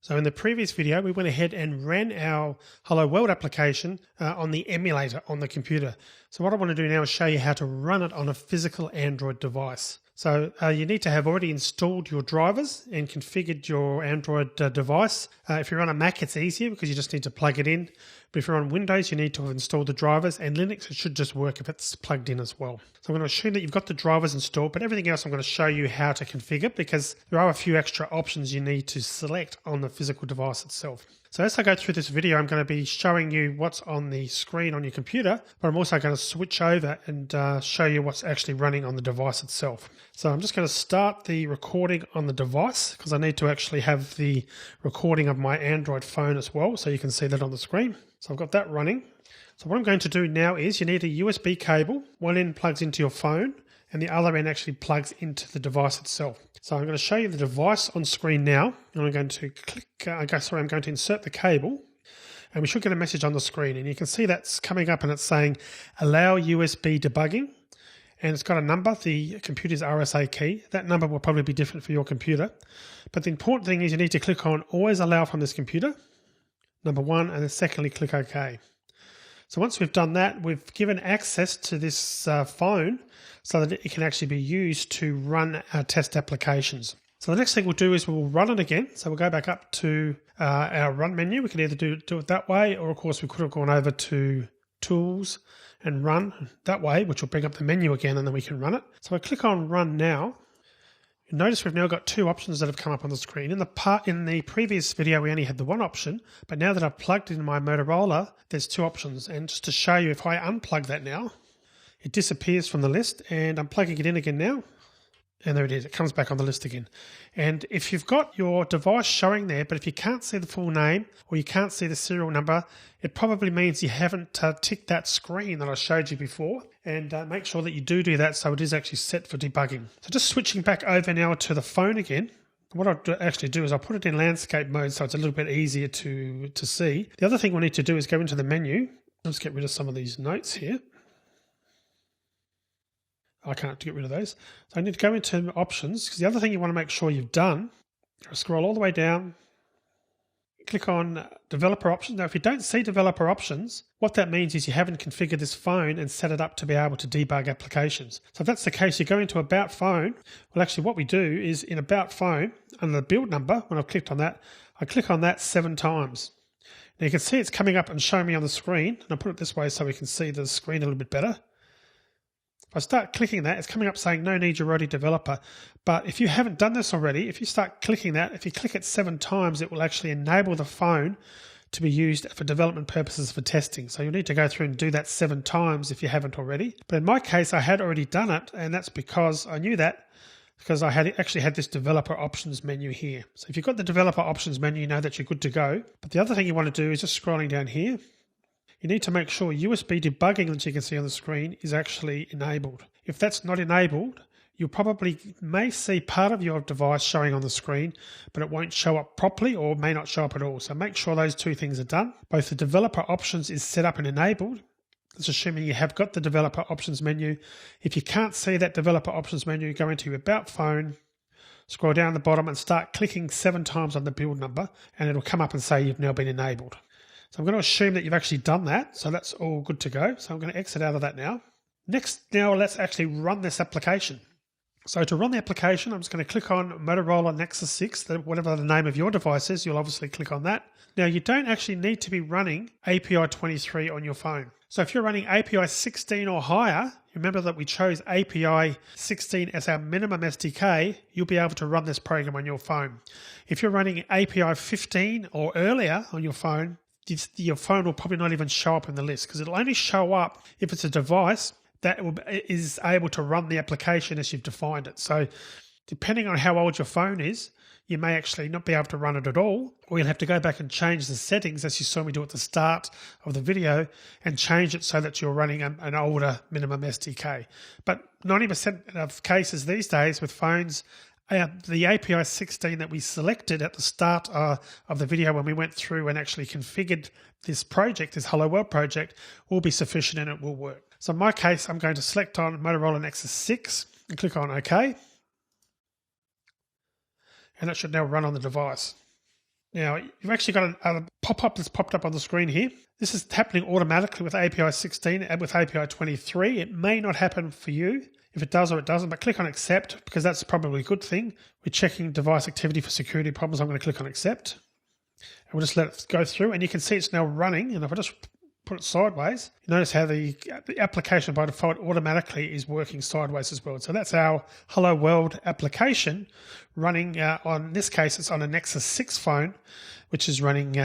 So in the previous video, we went ahead and ran our Hello World application on the emulator on the computer. So what I want to do now is show you how to run it on a physical Android device. So you need to have already installed your drivers and configured your Android device. If you're on a Mac, it's easier because you just need to plug it in. But if you're on Windows, you need to have installed the drivers, and Linux, it should just work if it's plugged in as well. So I'm going to assume that you've got the drivers installed, but everything else I'm going to show you how to configure because there are a few extra options you need to select on the physical device itself. So as I go through this video, I'm going to be showing you what's on the screen on your computer, but I'm also going to switch over and show you what's actually running on the device itself. So I'm just going to start the recording on the device because I need to actually have the recording of my Android phone as well, so you can see that on the screen. So I've got that running. So what I'm going to do now is you need a USB cable. One end plugs into your phone and the other end actually plugs into the device itself. So I'm going to show you the device on screen now. And I'm going to I'm going to insert the cable and we should get a message on the screen. And you can see that's coming up and it's saying allow USB debugging. And it's got a number, the computer's RSA key. That number will probably be different for your computer. But the important thing is you need to click on always allow from this computer, number one, and then secondly, click OK. So once we've done that, we've given access to this phone so that it can actually be used to run our test applications. So the next thing we'll do is we'll run it again. So we'll go back up to our run menu. We can either do it that way, or of course we could have gone over to Tools and Run that way, which will bring up the menu again and then we can run it. So I click on Run now. You'll notice we've now got two options that have come up on the screen. In the previous video, we only had the one option, but now that I've plugged in my Motorola, there's two options. And just to show you, if I unplug that now, it disappears from the list, and I'm plugging it in again now. And there it is, it comes back on the list again. And if you've got your device showing there, but if you can't see the full name or you can't see the serial number, it probably means you haven't ticked that screen that I showed you before. And make sure that you do that so it is actually set for debugging. So just switching back over now to the phone again. What I'll actually do is I'll put it in landscape mode so it's a little bit easier to see. The other thing we'll need to do is go into the menu. Let's get rid of some of these notes here. I can't get rid of those. So I need to go into options because the other thing you want to make sure you've done, scroll all the way down, click on developer options. Now, if you don't see developer options, what that means is you haven't configured this phone and set it up to be able to debug applications. So if that's the case, you go into About Phone. Well, actually what we do is in About Phone, under the build number, when I've clicked on that, I click on that 7 times. Now you can see it's coming up and showing me on the screen. And I'll put it this way so we can see the screen a little bit better. If I start clicking that, it's coming up saying no need, you're already developer. But if you haven't done this already, if you start clicking that, if you click it 7 times, it will actually enable the phone to be used for development purposes for testing. So you'll need to go through and do that 7 times if you haven't already. But in my case, I had already done it, and that's because I knew that because I had actually had this developer options menu here. So if you've got the developer options menu, you know that you're good to go. But the other thing you want to do is just scrolling down here. You need to make sure USB debugging that you can see on the screen is actually enabled. If that's not enabled, you probably may see part of your device showing on the screen, but it won't show up properly or may not show up at all. So make sure those two things are done. Both the developer options is set up and enabled. That's assuming you have got the developer options menu. If you can't see that developer options menu, go into your About Phone, scroll down the bottom and start clicking 7 times on the build number, and it'll come up and say you've now been enabled. So I'm going to assume that you've actually done that. So that's all good to go. So I'm going to exit out of that now. Next, now let's actually run this application. So to run the application, I'm just going to click on Motorola Nexus 6, whatever the name of your device is, you'll obviously click on that. Now you don't actually need to be running API 23 on your phone. So if you're running API 16 or higher, remember that we chose API 16 as our minimum SDK, you'll be able to run this program on your phone. If you're running API 15 or earlier on your phone will probably not even show up in the list because it'll only show up if it's a device that is able to run the application as you've defined it. So depending on how old your phone is, you may actually not be able to run it at all, or you'll have to go back and change the settings as you saw me do at the start of the video and change it so that you're running an older minimum SDK. But 90% of cases these days with phones, the API 16 that we selected at the start of the video when we went through and actually configured this project, this Hello World project, will be sufficient and it will work. So in my case, I'm going to select on Motorola Nexus 6 and click on OK. And that should now run on the device. Now, you've actually got a pop-up that's popped up on the screen here. This is happening automatically with API 16 and with API 23. It may not happen for you. If it does or it doesn't, but click on accept because that's probably a good thing. We're checking device activity for security problems. I'm going to click on accept. And we'll just let it go through. And you can see it's now running. And if I just put it sideways, you notice how the application by default automatically is working sideways as well. So that's our Hello World application running on, in this case, it's on a Nexus 6 phone, which is running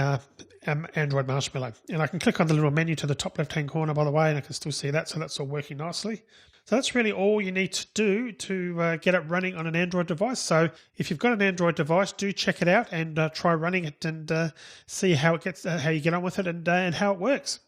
Android Marshmallow. And I can click on the little menu to the top left-hand corner, by the way, and I can still see that. So that's all working nicely. So that's really all you need to do to get it running on an Android device. So if you've got an Android device, do check it out and try running it and see how it gets, how you get on with it and how it works.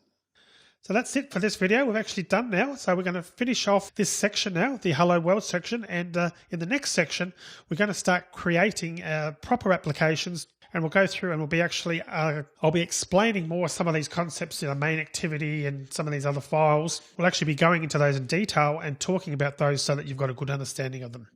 So that's it for this video. We've actually done now. So we're going to finish off this section now, the Hello World section. And in the next section, we're going to start creating proper applications. And we'll go through and we'll be actually, I'll be explaining more some of these concepts in the main activity and some of these other files. We'll actually be going into those in detail and talking about those so that you've got a good understanding of them.